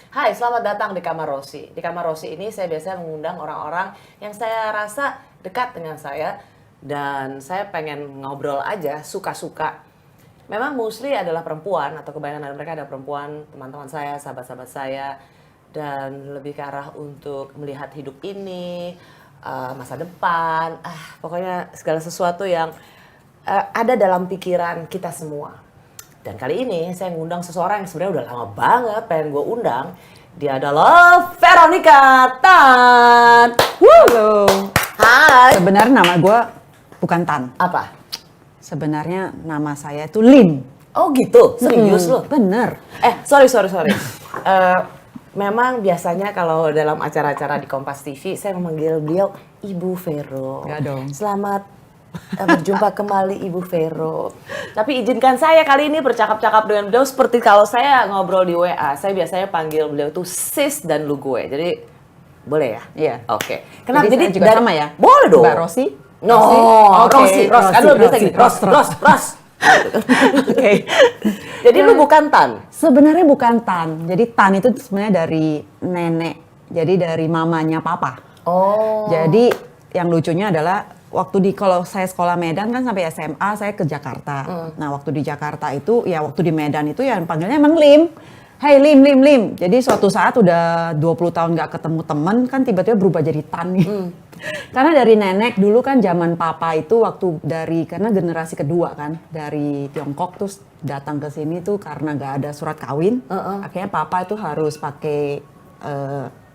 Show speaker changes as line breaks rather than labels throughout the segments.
Hai, selamat datang di Kamar Rosi. Di Kamar Rosi ini saya biasanya mengundang orang-orang yang saya rasa dekat dengan saya dan saya pengen ngobrol aja, suka-suka. Memang mostly adalah perempuan atau kebanyakan dari mereka adalah perempuan, teman-teman saya, sahabat-sahabat saya, dan lebih ke arah untuk melihat hidup ini, masa depan, pokoknya segala sesuatu yang ada dalam pikiran kita semua. Dan kali ini saya ngundang seseorang yang sebenarnya udah lama banget pengen gue undang. Dia adalah Veronica Tan.
Halo.
Hai.
Sebenarnya nama gue bukan Tan.
Apa?
Sebenarnya nama saya itu Lim.
Oh gitu? Serius lo?
Bener.
Sorry. Memang biasanya kalau dalam acara-acara di Kompas TV saya memanggil beliau Ibu Vero.
Enggak dong.
Selamat berjumpa kembali Ibu Vero. Tapi izinkan saya kali ini bercakap-cakap dengan beliau seperti kalau saya ngobrol di WA. Saya biasanya panggil beliau tuh sis dan lu gue. Jadi boleh ya?
Iya.
Oke. Kenapa?
Jadi saya juga sama ya?
Boleh dong.
Mbak Rosi?
No,
Oke.
Ros. Kan lu biasa gini, Ros.
Oke.
Jadi lu bukan Tan?
Sebenarnya bukan Tan. Jadi Tan itu sebenarnya dari nenek. Jadi dari mamanya papa.
Oh.
Jadi yang lucunya adalah kalau saya sekolah Medan kan sampai SMA saya ke Jakarta. Nah waktu di Jakarta itu ya waktu di Medan itu ya panggilnya emang Lim. Hey Lim. Jadi suatu saat udah 20 tahun gak ketemu temen kan tiba-tiba berubah jadi Tan nih. Karena dari nenek dulu kan zaman papa itu karena generasi kedua kan dari Tiongkok terus datang ke sini tuh karena gak ada surat kawin. Akhirnya papa itu harus pakai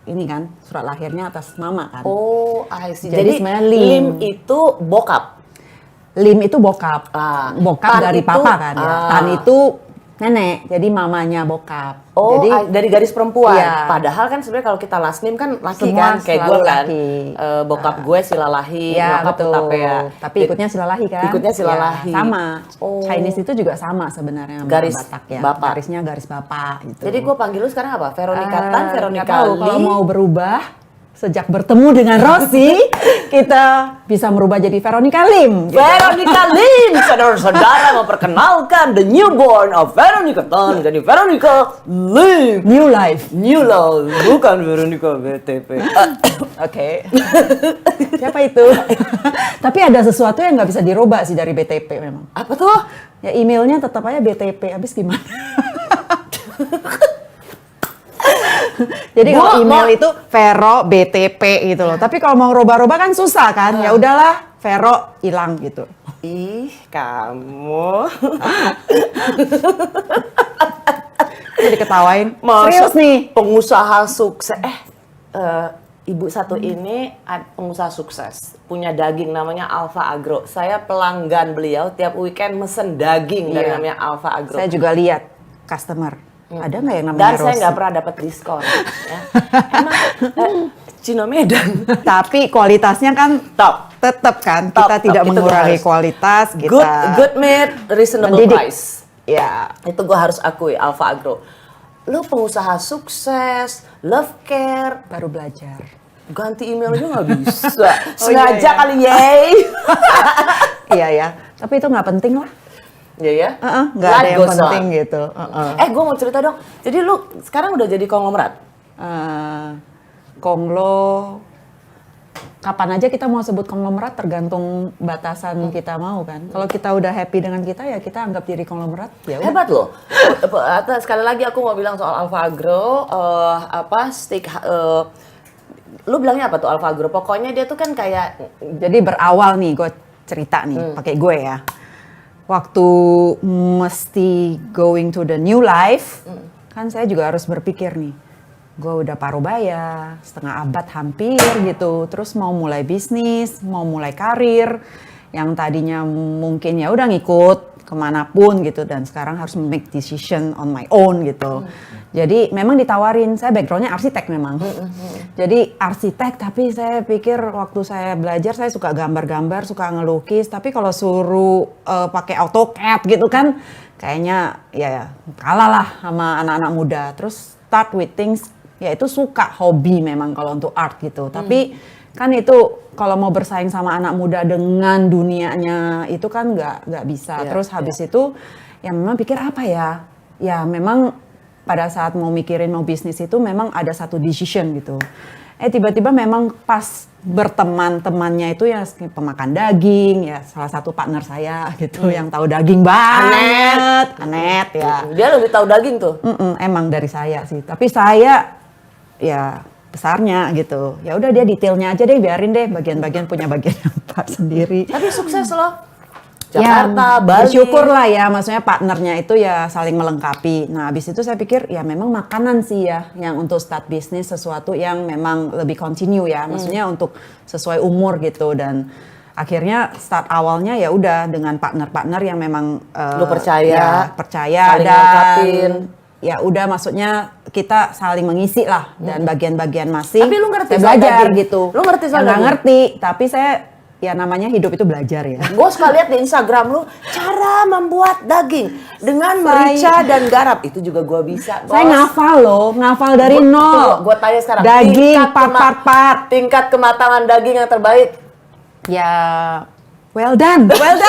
ini kan surat lahirnya atas mama kan.
Oh, I see.
Jadi sebenarnya
Lim itu bokap.
Lim itu bokap. Bokap
Tan
dari
itu,
papa kan ya. Tan itu nenek, jadi mamanya bokap.
Oh,
jadi
dari garis perempuan.
Iya.
Padahal kan sebenarnya kalau kita last name kan laki
Semua
kan, kayak gue
selalu
kan.
laki.
Bokap gue Silalahi,
ya
nyokap
betul.
Utapea.
Tapi ikutnya Silalahi kan?
Ikutnya Silalahi.
Ya, sama.
Oh.
Chinese itu juga sama sebenarnya sama
Garis
Batak ya.
bapak.
Garisnya garis bapak gitu.
Jadi gue panggil lu sekarang apa? Veronica Tan, Veronica
nggak tahu,
Lee.
kalau mau berubah sejak bertemu dengan Rosi, kita bisa merubah jadi Veronica Lim. Gitu.
Veronica Lim, saudara-saudara memperkenalkan the newborn of Veronica Tan, jadi Veronica Lim.
New life.
New love, bukan Veronica BTP.
Oke. Siapa itu? Tapi ada sesuatu yang nggak bisa dirubah sih dari BTP memang.
Apa tuh?
Ya emailnya tetap aja BTP, habis gimana? Jadi kalau email itu Vero BTP gitu loh. Tapi kalau mau rubah-rubah kan susah kan. Ya udahlah, Vero hilang gitu.
Ih, kamu.
Jadi ketawain.
Masa
Serius nih.
pengusaha sukses. Ibu satu ini pengusaha sukses. Punya daging namanya Alfa Agro. Saya pelanggan beliau tiap weekend mesen daging dari
Iya.
namanya Alfa Agro.
Saya juga lihat customer. Ada nggak yang namanya
Dan
Rosi?
saya nggak pernah dapat diskon. Ya. Emang Cino Medan.
Tapi kualitasnya kan
Top.
tetap kan.
Top,
Kita
top.
tidak
Itu
mengurangi
harus.
kualitas. Kita
Good made, reasonable
mendidik.
price.
Ya.
Itu gue harus akui, Alfa Agro. Lu pengusaha sukses, love care,
Baru belajar.
ganti email aja nggak bisa.
Oh,
Sengaja
iya.
kali, yey.
Iya ya. Tapi itu nggak penting lah.
Iya ya?
Nggak ada yang penting gitu.
Gue mau cerita dong. Jadi lu sekarang udah jadi konglomerat?
Konglo, kapan aja kita mau sebut konglomerat tergantung batasan kita mau kan. Kalau kita udah happy dengan kita ya kita anggap diri konglomerat. Ya udah.
Hebat loh. Sekali lagi aku mau bilang soal Alfa Agro, lu bilangnya apa tuh Alfa Agro? Pokoknya dia tuh kan kayak
Jadi berawal nih gue cerita nih pakai gue ya. Waktu mesti going to the new life, kan saya juga harus berpikir nih. Gue udah paruh baya, setengah abad hampir gitu. Terus mau mulai bisnis, mau mulai karir. Yang tadinya mungkin ya udah ngikut kemanapun gitu. Dan sekarang harus make decision on my own gitu. Jadi memang ditawarin, saya backgroundnya arsitek memang. Jadi arsitek, tapi saya pikir waktu saya belajar saya suka gambar-gambar, suka ngelukis. Tapi kalau suruh pakai AutoCAD gitu kan, kayaknya ya kalah lah sama anak-anak muda. Terus start with things, ya itu suka hobi memang kalau untuk art gitu. Tapi kan itu kalau mau bersaing sama anak muda dengan dunianya itu kan nggak bisa. Terus habis itu ya memang pikir apa ya? Ya memang pada saat mau mikirin mau bisnis itu memang ada satu decision gitu. Tiba-tiba memang pas berteman temannya itu ya pemakan daging ya, salah satu partner saya gitu yang tahu daging banget, Anet ya.
Dia lebih tahu daging tuh.
Emang dari saya sih, tapi saya ya besarnya gitu. Ya udah dia detailnya aja deh, biarin deh bagian-bagian punya bagian Pak sendiri.
Tapi sukses loh. Jakarta,
ya,
Bali.
bersyukur lah ya, maksudnya partnernya itu ya saling melengkapi. Nah, habis itu saya pikir ya memang makanan sih ya yang untuk start bisnis sesuatu yang memang lebih continue ya, maksudnya untuk sesuai umur gitu. Dan akhirnya start awalnya ya udah dengan partner-partner yang memang
lu percaya,
saling
dan melengkapin.
Ya udah, maksudnya kita saling mengisi lah dan bagian-bagian masing.
Tapi lu ngerti
saya
soal
belajar
daging?
gitu.
Lu ngerti soal
ya, nggak
daging?
ngerti, tapi saya ya namanya hidup itu belajar ya.
Gue suka lihat di Instagram lu cara membuat daging dengan merica dan garam. Itu juga gue bisa, Bos.
Saya ngafal loh, ngafal dari nol.
Gue tanya sekarang.
Daging, part.
Tingkat kematangan daging yang terbaik.
Ya, well done, benar.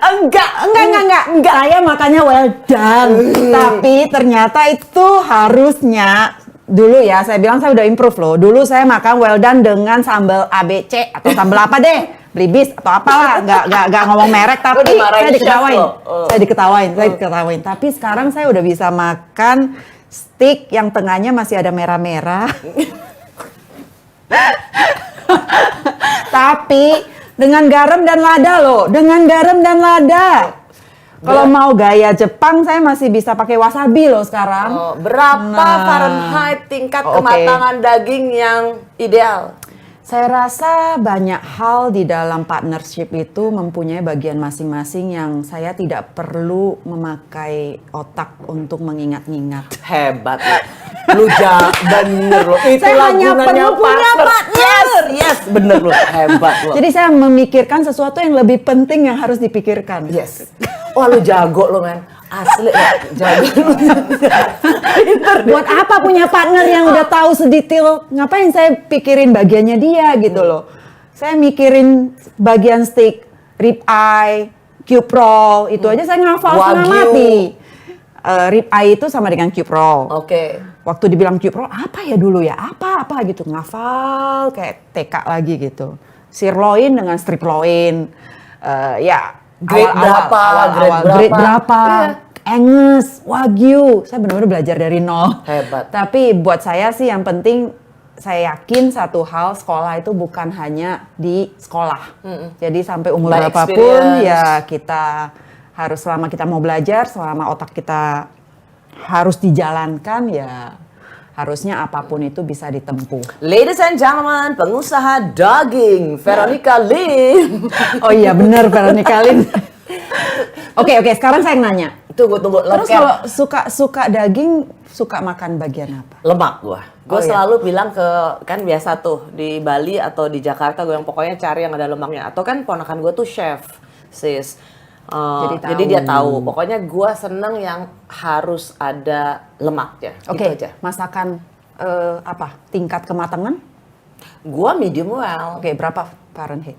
Enggak. Saya makanya well done. Tapi ternyata itu harusnya dulu ya, saya bilang saya udah improve loh. Dulu saya makan well done dengan sambal ABC atau sambal apa deh, Blibis atau apalah, nggak ngomong merek, tapi saya diketawain. Tapi sekarang saya udah bisa makan steak yang tengahnya masih ada merah-merah. Tapi dengan garam dan lada loh, Kalau mau gaya Jepang, saya masih bisa pakai wasabi loh sekarang.
Berapa Fahrenheit tingkat kematangan daging yang ideal?
Saya rasa banyak hal di dalam partnership itu mempunyai bagian masing-masing yang saya tidak perlu memakai otak untuk mengingat-ingat.
Hebat lu. Bener lo.
Saya hanya perlu punya partner.
Yes, bener lo. Hebat lo.
Jadi saya memikirkan sesuatu yang lebih penting yang harus dipikirkan.
Yes. Wah lu jago lo men. Asli ya, jago.
Buat apa punya partner yang udah tahu sedetail, ngapain saya pikirin bagiannya dia gitu loh. Saya mikirin bagian steak, rib eye, cube roll, itu aja saya ngafal setengah mati. Rib eye itu sama dengan cube roll.
Oke.
Waktu dibilang cube roll, apa ya dulu ya, apa gitu, ngafal kayak TK lagi gitu. Sirloin dengan strip loin, ya.
Grade berapa?
Iya. Angus, Wagyu. Saya benar-benar belajar dari nol.
Hebat.
Tapi buat saya sih yang penting, saya yakin satu hal, sekolah itu bukan hanya di sekolah. Jadi sampai umur berapapun ya kita harus, selama kita mau belajar, selama otak kita harus dijalankan ya harusnya apapun itu bisa ditempuh.
Ladies and gentlemen, pengusaha daging Veronica Lim.
Oh iya benar, Veronica Lim. Oke, sekarang saya nanya.
Tunggu.
Terus kalau suka daging, suka makan bagian apa?
Lemak gue selalu bilang kan biasa tuh di Bali atau di Jakarta gue yang pokoknya cari yang ada lemaknya. Atau kan ponakan gue tuh chef, sis. Jadi dia tahu. Pokoknya gue seneng yang harus ada lemaknya.
Oke,
gitu aja.
masakan apa? Tingkat kematangan?
Gue medium well.
Oke, berapa Fahrenheit?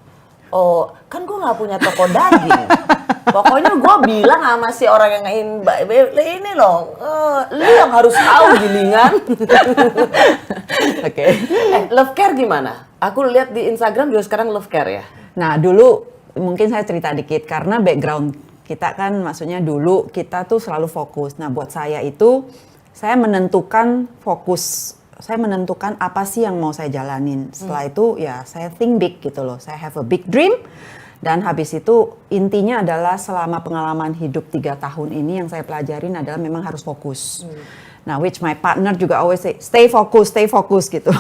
Oh, kan gue nggak punya toko daging. Pokoknya gue bilang sama si orang yang ini loh, lu yang harus tahu gilingan.
Oke.
Love care gimana? Aku lihat di Instagram juga sekarang love care ya.
Nah dulu mungkin saya cerita dikit karena background kita kan, maksudnya dulu kita tuh selalu fokus. Nah buat saya itu, saya menentukan fokus. Saya menentukan apa sih yang mau saya jalanin. Setelah itu ya saya think big gitu loh. Saya have a big dream. Dan habis itu intinya adalah selama pengalaman hidup 3 tahun ini yang saya pelajarin adalah memang harus fokus. Nah which my partner juga always say, stay focus gitu.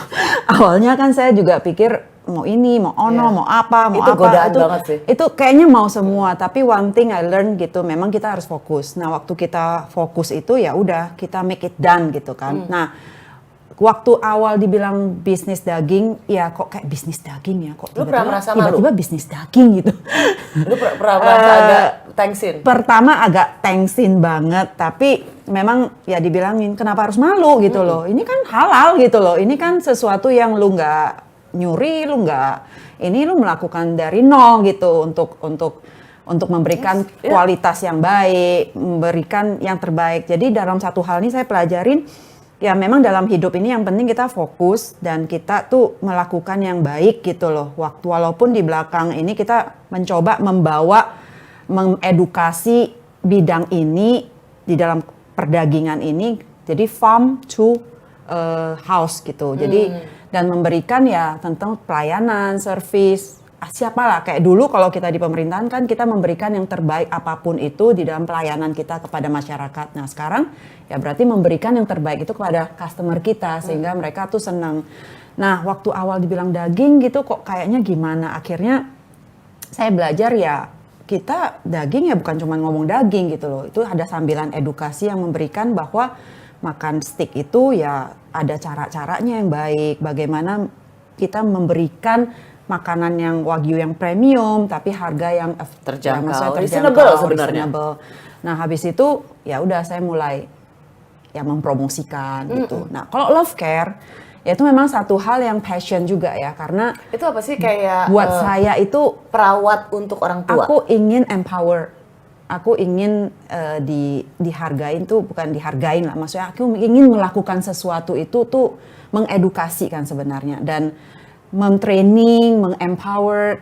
Awalnya kan saya juga pikir mau ini, mau mau apa, mau
itu
apa.
Godaan banget sih.
Itu kayaknya mau semua. Tapi one thing I learned gitu, memang kita harus fokus. Nah waktu kita fokus itu ya udah kita make it done gitu kan. Nah waktu awal dibilang bisnis daging, ya kok kayak bisnis daging ya, kok tiba-tiba bisnis daging gitu.
Lu pernah merasa agak thanksin?
Pertama agak thanksin banget, tapi memang ya dibilangin kenapa harus malu gitu loh. Ini kan halal gitu loh, ini kan sesuatu yang lu nggak nyuri, lu nggak, ini lu melakukan dari nol gitu untuk untuk memberikan kualitas yang baik, memberikan yang terbaik. Jadi dalam satu hal ini saya pelajarin, ya memang dalam hidup ini yang penting kita fokus dan kita tuh melakukan yang baik gitu loh. Walaupun di belakang ini kita mencoba mengedukasi bidang ini di dalam perdagingan ini, jadi farm to house gitu. Jadi dan memberikan ya tentang pelayanan, service. Siapalah kayak dulu kalau kita di pemerintahan kan kita memberikan yang terbaik apapun itu di dalam pelayanan kita kepada masyarakat. Nah sekarang ya berarti memberikan yang terbaik itu kepada customer kita sehingga mereka tuh senang. Nah waktu awal dibilang daging gitu kok kayaknya gimana, akhirnya saya belajar ya kita daging ya bukan cuma ngomong daging gitu loh. Itu ada sambilan edukasi yang memberikan bahwa makan steak itu ya ada cara-caranya yang baik, bagaimana kita memberikan makanan yang wagyu yang premium tapi harga yang
terjangkau, reasonable sebenarnya.
Nah habis itu ya udah saya mulai ya mempromosikan gitu. Nah kalau love care ya itu memang satu hal yang passion juga ya, karena
itu apa sih kayak
buat saya itu
perawat untuk orang tua.
Aku ingin empower, aku ingin dihargain tuh bukan dihargain lah, maksudnya aku ingin melakukan sesuatu itu tuh mengedukasi kan sebenarnya, dan mentraining, mengempower,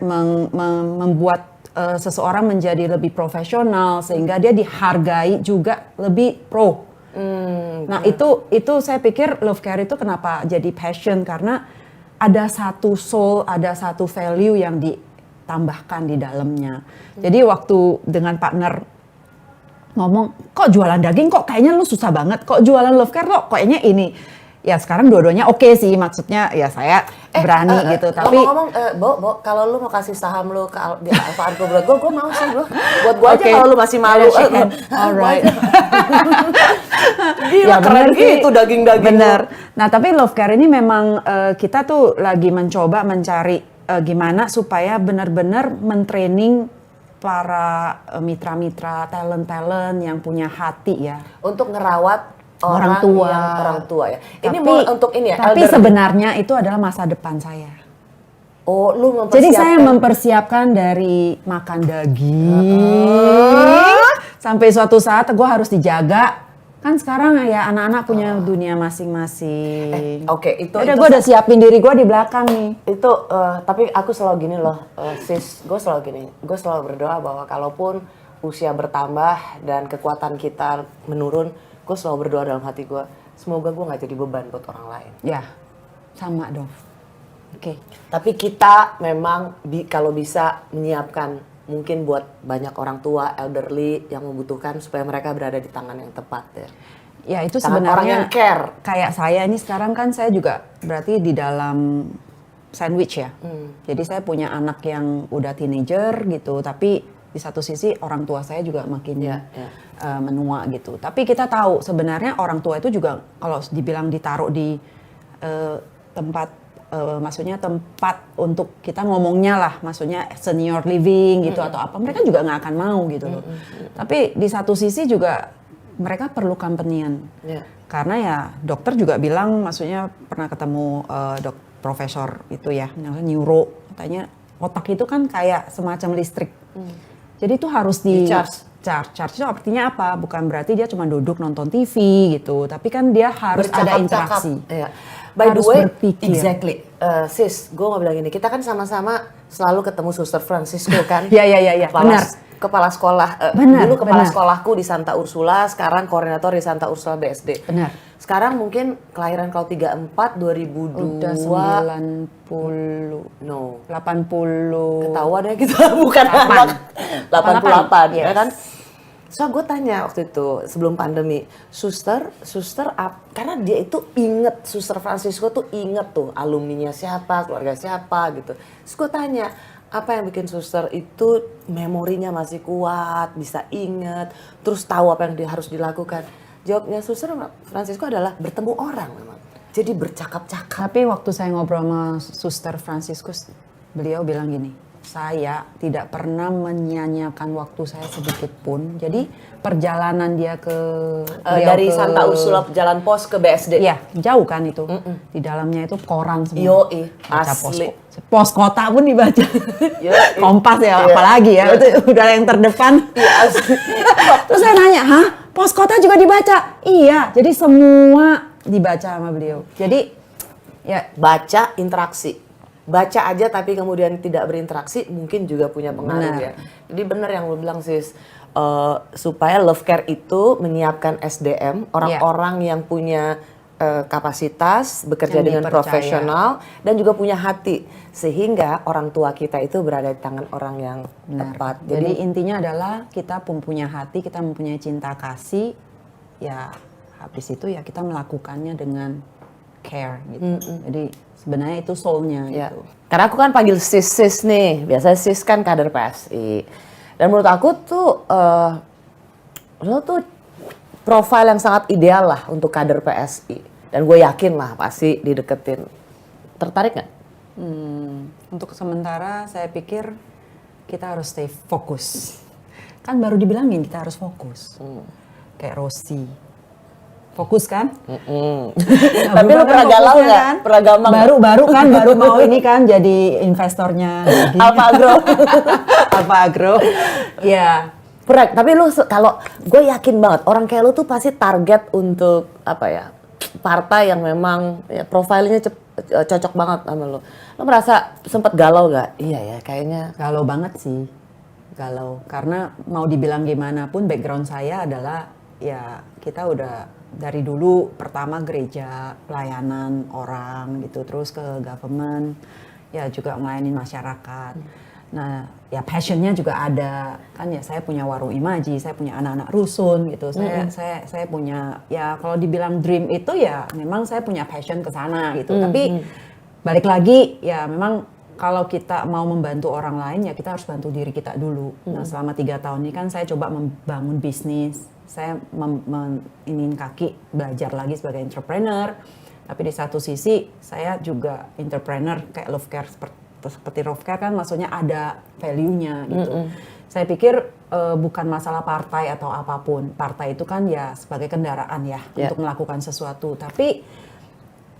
membuat seseorang menjadi lebih profesional sehingga dia dihargai juga lebih pro. Nah itu saya pikir love care itu kenapa jadi passion, karena ada satu soul, ada satu value yang ditambahkan di dalamnya. Jadi waktu dengan partner ngomong, kok jualan daging kok kayaknya lu susah banget, kok jualan love care kok kayaknya ini. Ya sekarang dua-duanya oke sih, maksudnya ya saya berani gitu. Tapi
ngomong-ngomong, Bo, kalau lu mau kasih saham lu di Alfa Arco Broad, gue mau sih bro. Buat gue aja kalau lu masih malu.
Alright.
Gila
ya,
keren gitu daging-daging.
Bener. Nah tapi love care ini memang kita tuh lagi mencoba mencari gimana supaya benar-benar mentraining para mitra-mitra, talent-talent yang punya hati ya.
Untuk ngerawat orang tua ya. Ini untuk ini ya.
Tapi sebenarnya itu adalah masa depan saya.
Oh, lu mempersiapkan.
Jadi saya mempersiapkan dari makan daging sampai suatu saat gue harus dijaga. Kan sekarang ya anak-anak punya dunia masing-masing.
Oke, itu
gue udah siapin diri gue di belakang nih.
Itu tapi aku selalu gini loh, sis, gue selalu berdoa bahwa kalaupun usia bertambah dan kekuatan kita menurun, gue selalu berdoa dalam hati gue, semoga gue nggak jadi beban buat orang lain.
Ya, sama dong. Oke.
Tapi kita memang kalau bisa menyiapkan mungkin buat banyak orang tua, elderly yang membutuhkan supaya mereka berada di tangan yang tepat ya.
Ya itu
tangan
sebenarnya
orang yang care.
Kayak saya ini sekarang kan saya juga berarti di dalam sandwich ya. Jadi saya punya anak yang udah teenager gitu, tapi di satu sisi orang tua saya juga makin menua gitu. Tapi kita tahu sebenarnya orang tua itu juga kalau dibilang ditaruh di tempat, maksudnya tempat untuk kita ngomongnya lah, maksudnya senior living gitu atau apa, mereka juga nggak akan mau gitu loh. Tapi di satu sisi juga mereka perlu companion. Karena ya dokter juga bilang, maksudnya pernah ketemu profesor itu ya, neuro, katanya otak itu kan kayak semacam listrik. Jadi itu harus di charge. Charge itu artinya apa? Bukan berarti dia cuma duduk nonton TV gitu, tapi kan dia harus ada interaksi.
Iya. By the way,
berpikir.
exactly. Sis, gue mau bilang ini, kita kan sama-sama selalu ketemu Suster Francisco kan?
Iya.
Kepala sekolah, dulu kepala sekolahku di Santa Ursula, sekarang koordinator di Santa Ursula BSD.
Benar.
Sekarang mungkin kelahiran kau 34, 2002.
Udah 90.
No.
80.
Ketahuan ya kita bukan anak. 88 ya kan? So gue tanya waktu itu sebelum pandemi, suster karena dia itu inget, Suster Francisco tuh inget tuh alumninya siapa, keluarga siapa gitu. Terus gue tanya, apa yang bikin suster itu memorinya masih kuat, bisa inget, terus tahu apa yang harus dilakukan? Jawabnya Suster Francisco adalah bertemu orang memang. Jadi bercakap-cakap.
Tapi waktu saya ngobrol sama Suster Franciscus, beliau bilang gini, saya tidak pernah menyanyiakan waktu saya sedikit pun. Jadi perjalanan dia ke
dari Santa Ursula Jalan Pos ke BSD.
Iya, jauh kan itu. Di dalamnya itu koran semua.
Yoi,
Baca
asli.
pos kota pun dibaca.
Yoi.
Kompas ya,
Iya.
apalagi ya. Itu udah yang terdepan.
Iya, asli.
Terus saya nanya, "Hah? Pos kota juga dibaca?" Iya, jadi semua dibaca sama beliau. Jadi ya
Baca, interaksi. Baca aja tapi kemudian tidak berinteraksi mungkin juga punya pengaruh
Benar.
ya. Jadi benar yang lu bilang sis, supaya Love Care itu menyiapkan SDM, orang-orang yang punya kapasitas, bekerja
Yang
dengan
dipercaya.
profesional dan juga punya hati. Sehingga orang tua kita itu berada di tangan orang yang tepat.
Jadi intinya adalah kita pun punya hati, kita mempunyai cinta kasih, ya habis itu ya kita melakukannya dengan care gitu. Jadi sebenarnya itu soul-nya
Ya.
gitu.
Karena aku kan panggil sis nih, biasanya sis kan kader PSI. Dan menurut aku tuh, lo tuh profil yang sangat ideal lah untuk kader PSI. Dan gue yakin lah pasti dideketin. Tertarik nggak?
Untuk sementara saya pikir kita harus stay fokus. Kan baru dibilangin kita harus fokus. Kayak Rossi. Fokus kan?
Tapi lu pernah galau nggak?
Kan?
Pernah gampang nggak?
Baru mau ini kan jadi investornya.
Alfa Agro.
Alfa Agro. Ya.
Pernah, tapi lu kalau gue yakin banget orang kayak lu tuh pasti target untuk apa ya? Partai yang memang ya, profilnya cocok banget sama lu. Lu merasa sempet galau nggak? Iya ya, kayaknya.
Galau banget sih. Galau. Karena mau dibilang gimana pun background saya adalah ya kita udah dari dulu pertama gereja, pelayanan orang gitu, terus ke government, ya juga melayani masyarakat. Nah, ya passionnya juga ada kan ya. Saya punya warung imaji, saya punya anak-anak rusun gitu. Saya punya ya kalau dibilang dream itu ya memang saya punya passion ke sana gitu. Tapi balik lagi ya memang kalau kita mau membantu orang lain ya kita harus bantu diri kita dulu. Nah selama 3 tahun ini kan saya coba membangun bisnis. Saya iniin kaki belajar lagi sebagai entrepreneur. Tapi di satu sisi saya juga entrepreneur kayak Love Care seperti Love Care kan maksudnya ada value-nya gitu. Saya pikir bukan masalah partai atau apapun. Partai itu kan ya sebagai kendaraan ya untuk melakukan sesuatu. Tapi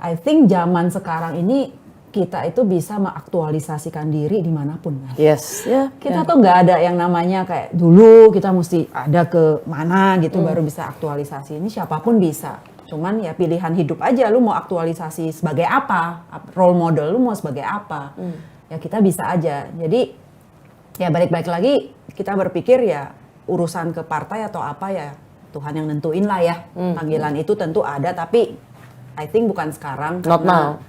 I think zaman sekarang ini kita itu bisa mengaktualisasikan diri dimanapun kan.
Yes. Ya.
Kita tuh nggak ada yang namanya kayak dulu kita mesti ada ke mana gitu baru bisa aktualisasi. Ini siapapun bisa. Cuman ya pilihan hidup aja lu mau aktualisasi sebagai apa, role model lu mau sebagai apa. Ya kita bisa aja. Jadi ya balik-balik lagi kita berpikir ya urusan ke partai atau apa ya Tuhan yang nentuin lah ya. Panggilan itu tentu ada tapi I think bukan sekarang.
Not now.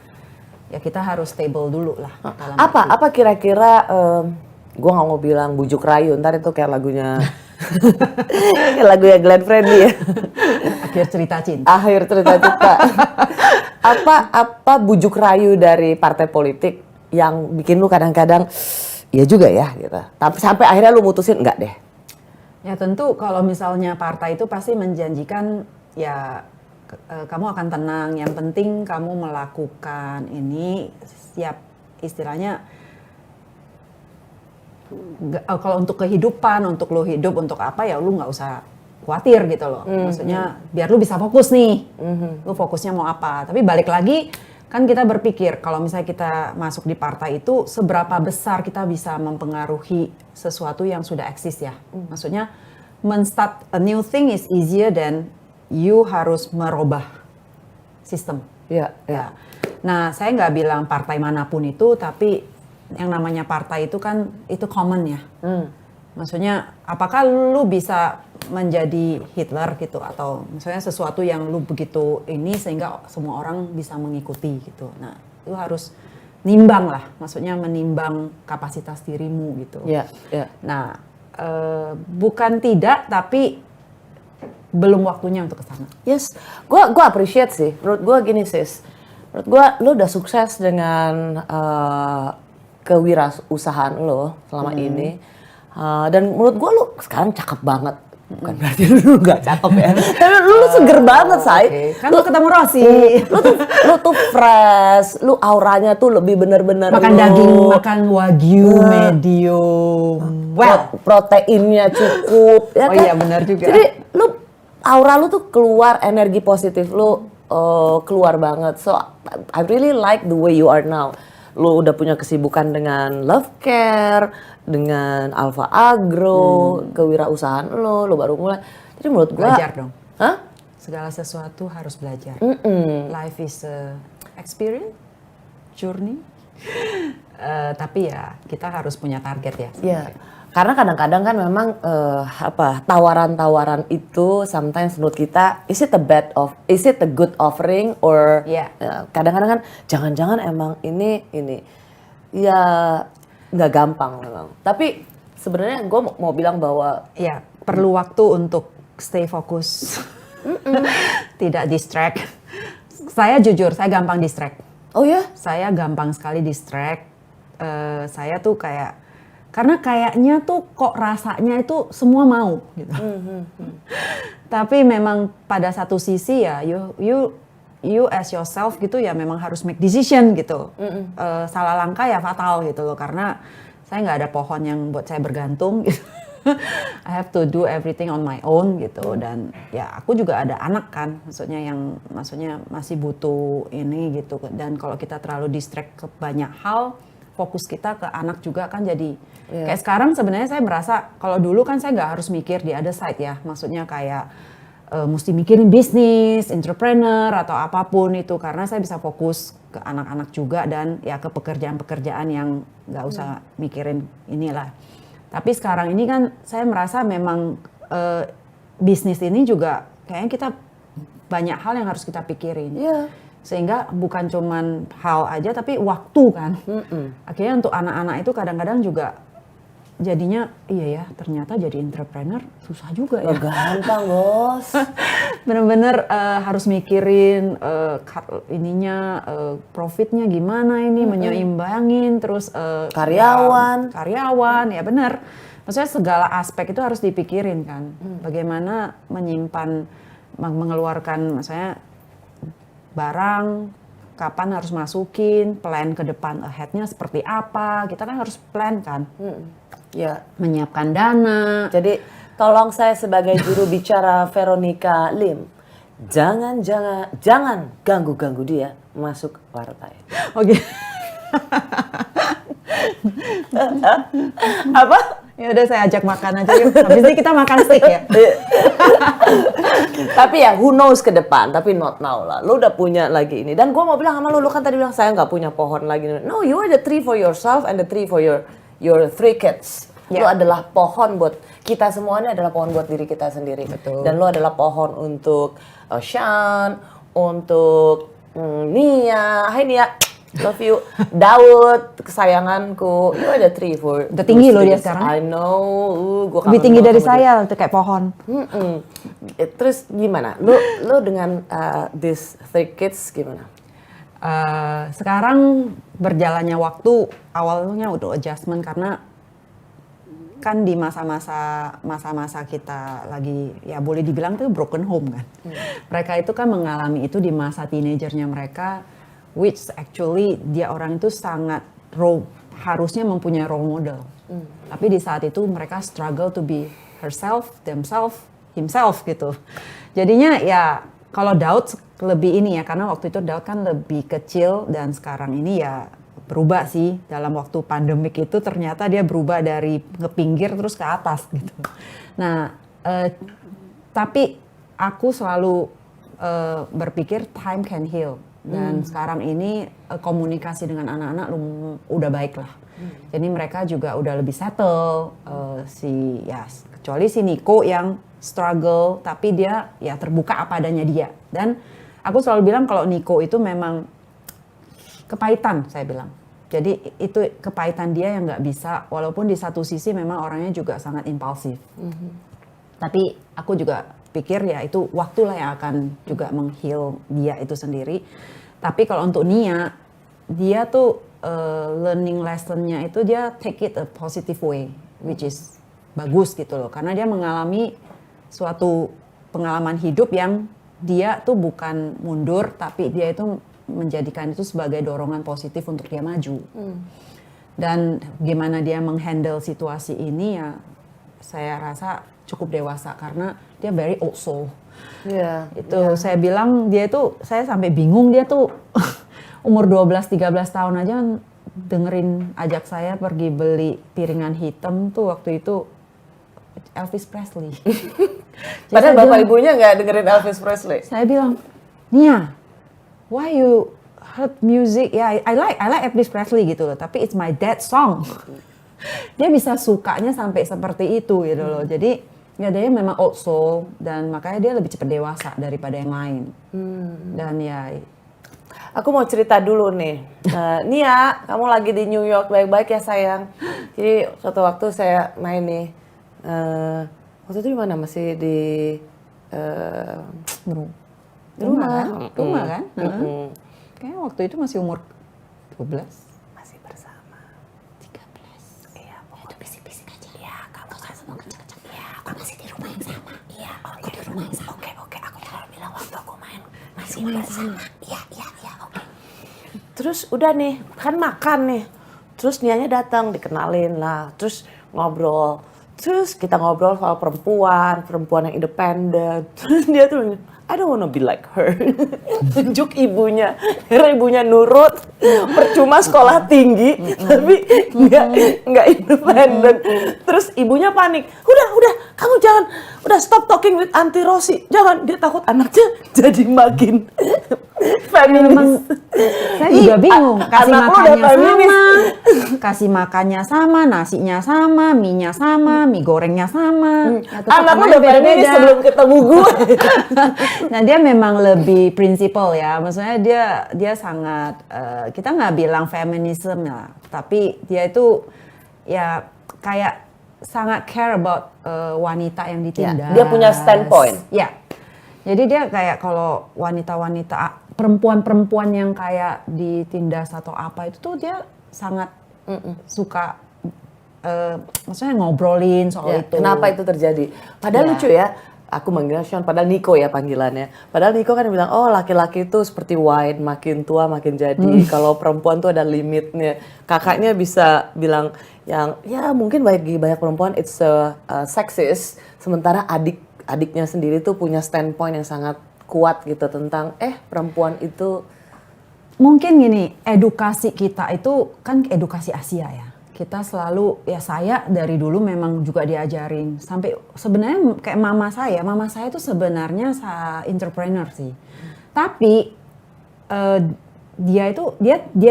Ya kita harus stable dulu lah.
Apa kira-kira gue nggak mau bilang bujuk rayu, ntar itu kayak lagunya kayak lagunya Glenn Fredly ya.
Akhir cerita cinta.
Akhir cerita cinta. apa bujuk rayu dari partai politik yang bikin lu kadang-kadang ya juga ya gitu. Tapi sampai akhirnya lu mutusin enggak deh.
Ya tentu kalau misalnya partai itu pasti menjanjikan ya kamu akan tenang, yang penting kamu melakukan ini siap istilahnya kalau untuk kehidupan, untuk lo hidup, untuk apa ya lu nggak usah khawatir gitu loh. Maksudnya biar lu bisa fokus nih, lu fokusnya mau apa. Tapi balik lagi kan kita berpikir kalau misalnya kita masuk di partai itu seberapa besar kita bisa mempengaruhi sesuatu yang sudah eksis ya. Maksudnya men-start a new thing is easier than you harus merubah sistem.
Iya.
Ya. Nah, saya nggak bilang partai manapun itu, tapi yang namanya partai itu kan itu common ya. Maksudnya, apakah lu bisa menjadi Hitler gitu atau misalnya sesuatu yang lu begitu ini sehingga semua orang bisa mengikuti gitu. Nah, itu harus nimbang lah. Maksudnya menimbang kapasitas dirimu gitu.
Iya.
Nah, bukan tidak, tapi belum waktunya untuk ke sana.
Yes, gue appreciate sih. Menurut gue gini sis, menurut gue lu udah sukses dengan kewirausahaan lo selama ini. Dan menurut gue lu sekarang cakep banget. Bukan berarti lu gak cakep ya. Tapi lu seger banget, Say.
Okay. Kan lu ketemu Rossi.
Lu tuh fresh, lu auranya tuh lebih bener-bener
Makan daging, makan wagyu medium. Well,
proteinnya cukup, ya
oh
kan?
iya benar juga.
Jadi lu aura lu tuh keluar, energi positif lu keluar banget. So I really like the way you are now. Lu udah punya kesibukan dengan Love Care, dengan Alpha Agro, kewirausahaan lu baru mulai. Jadi menurut gua
Belajar dong.
Hah?
Segala sesuatu harus belajar. Life is a experience, journey. Tapi ya kita harus punya target ya.
Iya. Karena kadang-kadang kan memang tawaran-tawaran itu sometimes menurut kita is it a good offering or
Iya.
kadang-kadang kan jangan-jangan emang ini ya nggak gampang memang. Tapi sebenarnya gue mau bilang bahwa
Ya perlu waktu untuk stay fokus, tidak distract. Saya jujur, saya gampang distract.
oh ya
Saya gampang sekali distract. Saya tuh karena kayaknya tuh kok rasanya itu semua mau gitu. Tapi memang pada satu sisi ya you as yourself gitu ya memang harus make decision gitu. Salah langkah ya fatal gitu loh, karena saya nggak ada pohon yang buat saya bergantung gitu. I have to do everything on my own gitu, dan ya aku juga ada anak kan, maksudnya masih butuh ini gitu, dan kalau kita terlalu distract ke banyak hal, fokus kita ke anak juga kan jadi kayak sekarang sebenarnya saya merasa kalau dulu kan saya nggak harus mikir di other side ya, maksudnya kayak mesti mikirin bisnis, entrepreneur atau apapun itu, karena saya bisa fokus ke anak-anak juga dan ya ke pekerjaan-pekerjaan yang nggak usah mikirin inilah. Tapi sekarang ini kan saya merasa memang bisnis ini juga kayaknya kita banyak hal yang harus kita pikirin.
Iya.
Sehingga bukan cuman hal aja tapi waktu kan. Akhirnya untuk anak-anak itu kadang-kadang juga jadinya iya ya ternyata jadi entrepreneur susah juga ya.
Gak gampang bos.
Bener-bener harus mikirin profitnya gimana ini, menyeimbangin terus karyawan ya bener. Maksudnya segala aspek itu harus dipikirin kan. Bagaimana mengeluarkan misalnya barang, kapan harus masukin, plan ke depan ahead-nya seperti apa, kita kan harus plan kan.
Ya.
Menyiapkan dana.
Jadi tolong saya sebagai juru bicara Veronica Lim, jangan ganggu dia masuk partai.
Oke.
Apa?
Ya udah saya ajak makan aja yuk. Habis ini kita makan steak ya.
Tapi ya who knows ke depan, tapi not now lah. Lu udah punya lagi ini. Dan gua mau bilang sama lu kan tadi bilang saya nggak punya pohon lagi. No, you are the tree for yourself and the tree for your three kids. Lu adalah pohon buat kita semuanya, adalah pohon buat diri kita sendiri.
Betul.
Dan lu adalah pohon untuk Sean, untuk Nia. Hai Nia. Love you. Daud, kesayanganku. You are the tree for...
Udah tinggi loh dia sekarang.
I know. Gua
Lebih tinggi dari saya, itu kayak pohon.
Terus gimana? Lu dengan these three kids gimana?
Sekarang berjalannya waktu, awalnya udah adjustment karena kan di masa-masa kita lagi ya boleh dibilang tuh broken home kan. Mereka itu kan mengalami itu di masa teenagernya mereka, which actually dia orang itu sangat harusnya mempunyai role model. Tapi di saat itu mereka struggle to be himself gitu. Jadinya ya kalau Daud lebih ini ya, karena waktu itu Daud kan lebih kecil dan sekarang ini ya berubah sih dalam waktu pandemik itu, ternyata dia berubah dari ngepinggir terus ke atas gitu. Nah, tapi aku selalu berpikir time can heal, dan sekarang ini komunikasi dengan anak-anak udah baik lah. Jadi mereka juga udah lebih settle, kecuali si Nico yang struggle, tapi dia ya terbuka apa adanya dia. Dan aku selalu bilang kalau Nico itu memang kepahitan, saya bilang. Jadi itu kepahitan dia yang nggak bisa, walaupun di satu sisi memang orangnya juga sangat impulsif. Tapi aku juga pikir ya itu waktulah yang akan juga meng-heal dia itu sendiri. Tapi kalau untuk Nia, dia tuh learning lesson-nya itu dia take it a positive way, which is bagus gitu loh. Karena dia mengalami suatu pengalaman hidup yang dia tuh bukan mundur, tapi dia itu menjadikan itu sebagai dorongan positif untuk dia maju. Dan gimana dia menghandle situasi ini ya saya rasa cukup dewasa karena dia very old soul. Itu saya bilang dia itu, saya sampai bingung dia tuh umur 12-13 tahun aja dengerin ajak saya pergi beli piringan hitam tuh waktu itu Elvis Presley.
Padahal bapak ibunya nggak dengerin Elvis Presley.
Saya bilang, Nia, why you heard music? Ya, I like Elvis Presley gitu loh. Tapi it's my dad's song. Dia bisa sukanya sampai seperti itu gitu loh. Jadi ya dia memang old soul dan makanya dia lebih cepat dewasa daripada yang lain. Dan ya.
Aku mau cerita dulu nih. Nia, kamu lagi di New York, baik-baik ya sayang. Jadi suatu waktu saya main nih. Waktu itu di mana? Masih di
rumah kan? Kayaknya waktu itu masih umur 12.
Masih bersama.
13.
Iya, itu bisik-bisik aja. Iya, kamu kan semua kecak-kecak. Iya, aku masih di rumah yang sama. Iya, aku di rumah yang sama. Oke, aku cuma bilang waktu aku main masih bersama. Iya, oke. Terus udah nih, kan makan nih. Terus Nianya datang, dikenalin lah. Terus ngobrol. Terus kita ngobrol soal perempuan yang independen. Terus dia tuh, I don't wanna be like her. Tunjuk ibunya, karena ibunya nurut, percuma sekolah tinggi, tapi nggak independen. Terus ibunya panik, udah, kamu jangan, udah stop talking with Auntie Rosie, jangan, dia takut anaknya jadi makin feminis.
Saya juga bingung,
kasih makannya sama,
kasih makannya sama, nasinya sama, mie-nya sama, mie gorengnya sama. Ya,
anak lu udah feminis sebelum ketemu gue.
Nah dia memang lebih prinsipal ya, maksudnya dia sangat, kita nggak bilang feminisme ya, tapi dia itu ya kayak sangat care about wanita yang ditindas.
Ya, dia punya standpoint.
Ya, jadi dia kayak kalau wanita-wanita, perempuan-perempuan yang kayak ditindas atau apa itu tuh dia sangat suka, maksudnya ngobrolin soal itu.
Kenapa itu terjadi? Padahal lucu ya. Aku manggilnya Sean, padahal Nico ya panggilannya. Padahal Nico kan bilang, oh laki-laki itu seperti wine, makin tua makin jadi. Kalau perempuan tuh ada limitnya. Kakaknya bisa bilang yang, ya mungkin bagi banyak perempuan it's sexist. Sementara adiknya sendiri tuh punya standpoint yang sangat kuat gitu tentang, perempuan itu.
Mungkin gini, edukasi kita itu kan edukasi Asia ya. Kita selalu, ya saya dari dulu memang juga diajarin sampai sebenarnya kayak mama saya itu sebenarnya entrepreneur sih, tapi dia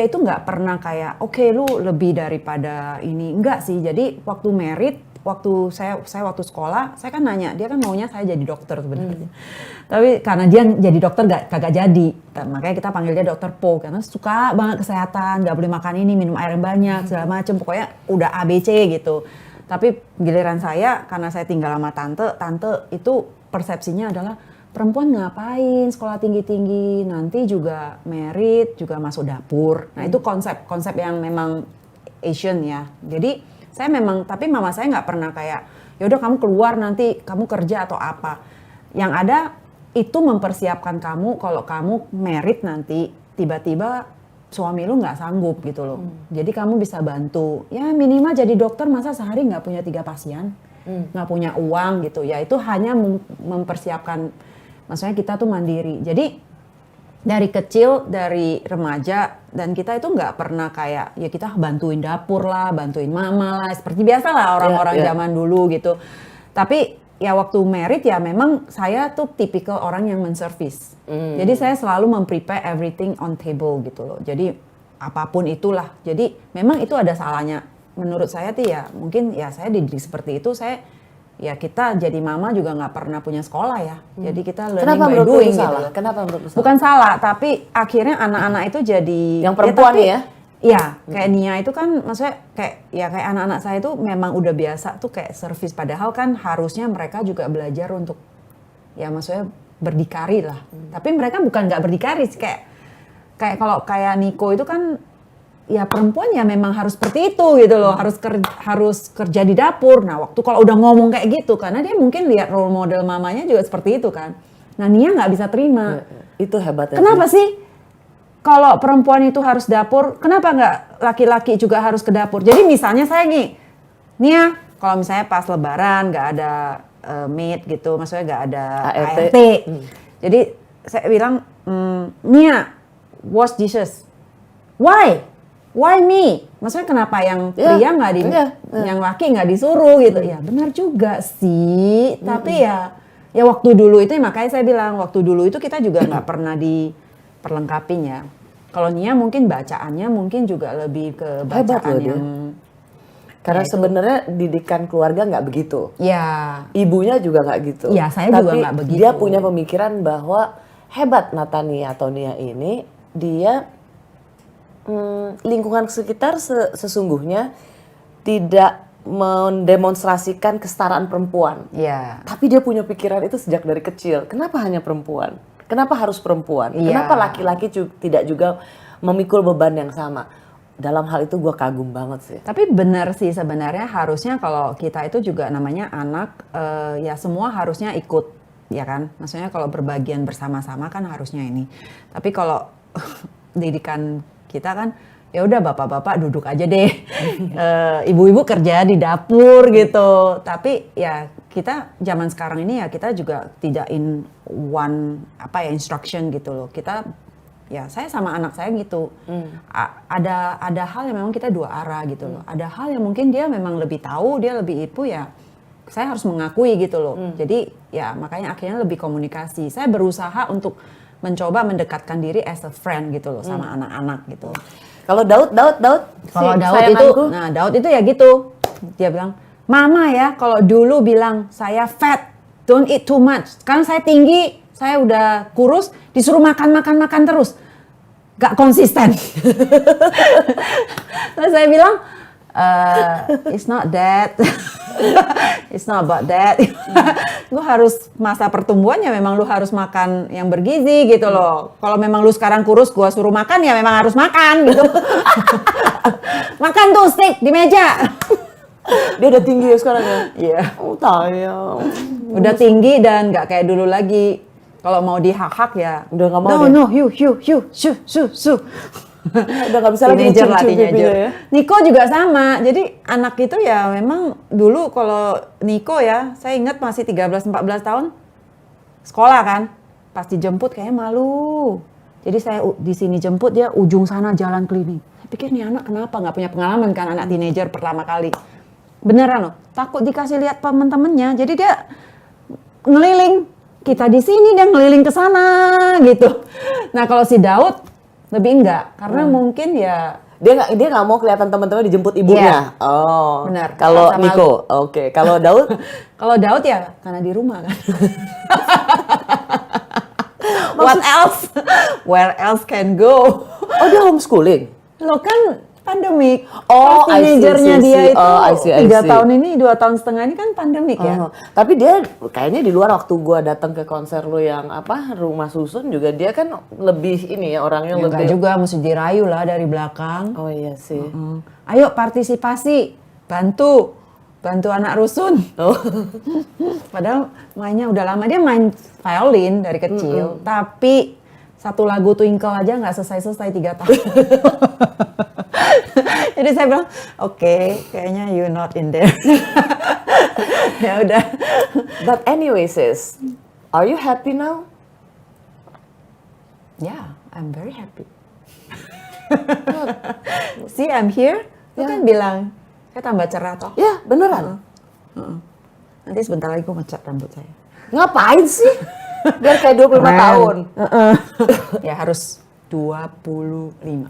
itu nggak pernah kayak oke, lu lebih daripada ini, enggak sih. Jadi waktu merit, waktu saya waktu sekolah, saya kan nanya, dia kan maunya saya jadi dokter sebenarnya. Tapi karena dia jadi dokter kagak jadi, makanya kita panggil dia dokter Po, karena suka banget kesehatan, nggak boleh makan ini, minum air yang banyak, segala macem, pokoknya udah ABC gitu. Tapi giliran saya, karena saya tinggal sama tante itu persepsinya adalah perempuan ngapain sekolah tinggi-tinggi, nanti juga merit, juga masuk dapur. Nah itu konsep yang memang Asian ya. Jadi saya memang, tapi mama saya nggak pernah kayak, yaudah kamu keluar nanti kamu kerja atau apa. Yang ada itu mempersiapkan kamu kalau kamu merit nanti tiba-tiba suami lu nggak sanggup gitu loh. Jadi kamu bisa bantu. Ya minimal jadi dokter masa sehari nggak punya 3 pasien, nggak punya uang gitu. Ya itu hanya mempersiapkan, maksudnya kita tuh mandiri. Jadi dari kecil, dari remaja, dan kita itu nggak pernah kayak, ya kita bantuin dapur lah, bantuin mama lah, seperti biasa lah orang-orang zaman dulu gitu. Tapi ya waktu merit ya memang saya tuh tipikal orang yang menservis. Jadi saya selalu memprepare everything on table gitu loh. Jadi apapun itulah. Jadi memang itu ada salahnya. Menurut saya tuh ya mungkin ya saya dididik seperti itu. Ya kita jadi mama juga nggak pernah punya sekolah ya. Jadi kita learning by doing gitu.
Kenapa menurut lu salah?
Bukan salah, tapi akhirnya anak-anak itu jadi
yang perempuan nih ya.
Iya, kayak Nia itu kan maksudnya kayak anak-anak saya itu memang udah biasa tuh kayak servis, padahal kan harusnya mereka juga belajar untuk ya maksudnya berdikari lah. Tapi mereka bukan nggak berdikari, kayak kalau kayak Nico itu kan ya perempuan ya memang harus seperti itu gitu loh, harus kerja di dapur. Nah waktu kalau udah ngomong kayak gitu, karena dia mungkin lihat role model mamanya juga seperti itu kan. Nah Nia nggak bisa terima.
Itu hebatnya.
Kenapa sih kalau perempuan itu harus dapur, kenapa nggak laki-laki juga harus ke dapur? Jadi misalnya saya nih, Nia, kalau misalnya pas Lebaran nggak ada maid gitu, maksudnya nggak ada ART. Jadi saya bilang, Nia, wash dishes. Why? Why me? Maksudnya kenapa yang pria nggak yang laki nggak disuruh gitu? Ya benar juga sih. Tapi ya waktu dulu itu makanya saya bilang waktu dulu itu kita juga nggak pernah diperlengkapin ya. Kalau Nia mungkin bacaannya mungkin juga lebih ke bacaan yang
karena sebenarnya didikan keluarga nggak begitu.
Ya.
Ibunya juga nggak gitu.
Ya saya juga nggak begitu.
Dia punya pemikiran bahwa hebat Natania atau Nia ini dia lingkungan sekitar sesungguhnya tidak mendemonstrasikan kesetaraan perempuan.
Iya.
Tapi dia punya pikiran itu sejak dari kecil. Kenapa hanya perempuan? Kenapa harus perempuan? Kenapa laki-laki tidak juga memikul beban yang sama? Dalam hal itu gue kagum banget sih.
Tapi benar sih sebenarnya harusnya kalau kita itu juga namanya anak, ya semua harusnya ikut, ya kan? Maksudnya kalau berbagian bersama-sama kan harusnya ini. Tapi kalau didikan kita kan ya udah bapak-bapak duduk aja deh, ibu-ibu kerja di dapur gitu. Tapi ya kita zaman sekarang ini ya kita juga tidak in one instruction gitu loh. Kita ya saya sama anak saya gitu. Ada hal yang memang kita dua arah gitu loh. Ada hal yang mungkin dia memang lebih tahu, dia lebih itu ya. Saya harus mengakui gitu loh. Jadi ya makanya akhirnya lebih komunikasi. Saya berusaha untuk mencoba mendekatkan diri as a friend gitu loh sama anak-anak gitu.
Kalau Daud
kalau Daud itu ya gitu. Dia bilang, "Mama ya, kalau dulu bilang saya fat, don't eat too much. Sekarang saya tinggi, saya udah kurus, disuruh makan terus. Gak konsisten." Terus saya bilang, it's not that. It's not about that. Lu harus masa pertumbuhannya memang lu harus makan yang bergizi gitu loh. Kalau memang lu sekarang kurus, gua suruh makan ya memang harus makan gitu. Makan tuh steak di meja.
Dia udah tinggi ya sekarang ya?
Iya.
Oh tayang.
Udah tinggi dan nggak kayak dulu lagi. Kalau mau dihak-hak ya.
Udah nggak mau
Su.
Udah nggak bisa lagi
teenager. Ya. Niko juga sama. Jadi anak itu ya memang dulu kalau Niko ya, saya ingat masih 13-14 tahun sekolah kan. Pas dijemput kayaknya malu. Jadi saya di sini jemput dia ujung sana jalan keliling. Saya pikir nih anak kenapa nggak punya pengalaman kan anak teenager pertama kali. Beneran loh, takut dikasih lihat temen-temennya. Jadi dia ngeliling. Kita di sini dia ngeliling ke sana gitu. Nah kalau si Daud lebih enggak, karena mungkin ya
dia nggak mau kelihatan teman-teman dijemput ibunya.
Iya.
Oh,
benar.
Kalau Niko, oke. Kalau Daud,
kalau Daud ya karena di rumah kan. What else? Where else can go?
Oh dia homeschooling.
Lo kan pandemik.
Oh,
teenagernya dia itu
I see.
3 tahun ini, 2 tahun setengah ini kan pandemik ya.
Tapi dia kayaknya di luar waktu gua datang ke konser lu yang Rumah Susun juga dia kan lebih ini ya orangnya
Ya,
lebih.
enggak juga mesti dirayu lah dari belakang.
Oh iya sih.
Ayo partisipasi, bantu anak rusun.
Oh.
Padahal mainnya udah lama, dia main violin dari kecil, tapi satu lagu Twinkle aja nggak selesai 3 tahun. Jadi saya bilang, oke, kayaknya you not in there. Ya udah.
But anyway sis, are you happy now?
Yeah, I'm very happy. See, I'm here. Lu kan bilang, saya tambah cerah toh.
Ya, beneran.
Nanti sebentar lagi gue ngecat rambut saya.
Ngapain sih? Biar kayak 25 tahun.
Ya harus 25.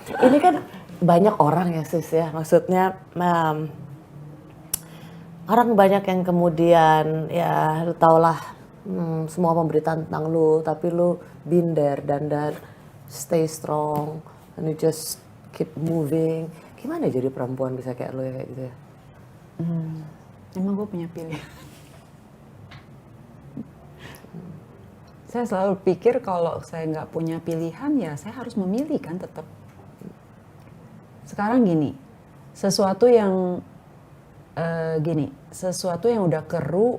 Ini kan banyak orang ya sis ya, maksudnya orang banyak yang kemudian ya lu tau lah semua pemberitaan tentang lu, tapi lu been there dan stay strong and you just keep moving. Gimana jadi perempuan bisa kayak lu ya kayak gitu ya?
Emang gue punya pilihan. saya selalu pikir kalau saya nggak punya pilihan ya saya harus memilih kan tetap. Sekarang gini, sesuatu yang sesuatu yang udah keruh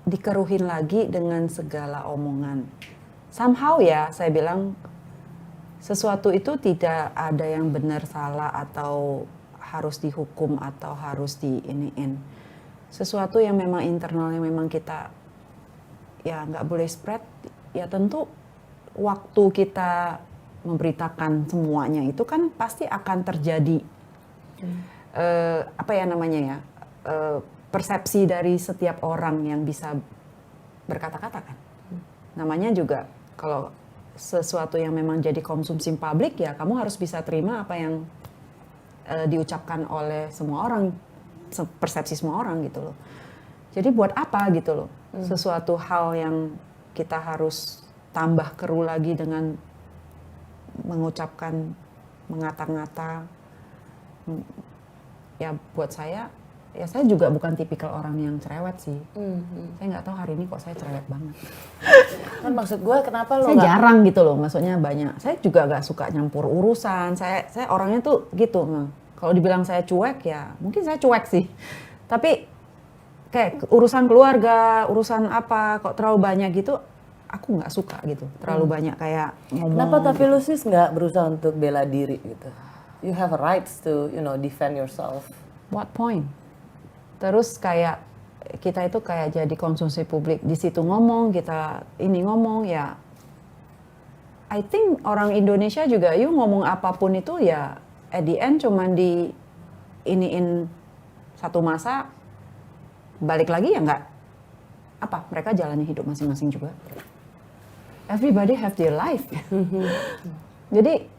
dikeruhin lagi dengan segala omongan. Somehow ya saya bilang sesuatu itu tidak ada yang benar salah atau harus dihukum atau harus diiniin. Sesuatu yang memang internal yang memang kita ya nggak boleh spread, ya tentu waktu kita memberitakan semuanya itu kan pasti akan terjadi apa ya namanya ya persepsi dari setiap orang yang bisa berkata-kata kan. Namanya juga kalau sesuatu yang memang jadi konsumsi publik ya kamu harus bisa terima apa yang diucapkan oleh semua orang, persepsi semua orang gitu loh. Jadi buat apa gitu loh, sesuatu hal yang kita harus tambah keruh lagi dengan mengucapkan, mengata-ngata. Ya buat saya, ya saya juga bukan tipikal orang yang cerewet sih. Saya nggak tahu hari ini kok saya cerewet banget.
Kan maksud gue kenapa lo
Saya jarang gitu loh, maksudnya banyak. Saya juga nggak suka nyampur urusan. Saya orangnya tuh gitu. Nah, kalau dibilang saya cuek ya, mungkin saya cuek sih. Tapi kayak urusan keluarga, urusan apa, kok terlalu banyak gitu, aku nggak suka gitu. Terlalu banyak kayak ngomong.
Kenapa tapi lu sih nggak berusaha untuk bela diri gitu? You have a rights to, defend yourself.
What point? Terus kayak kita itu kayak jadi konsumsi publik. Di situ ngomong, kita ini ngomong ya. I think orang Indonesia juga, you ngomong apapun itu ya at the end cuman di iniin satu masa, balik lagi ya nggak apa, mereka jalani hidup masing-masing juga. Everybody have their life. Jadi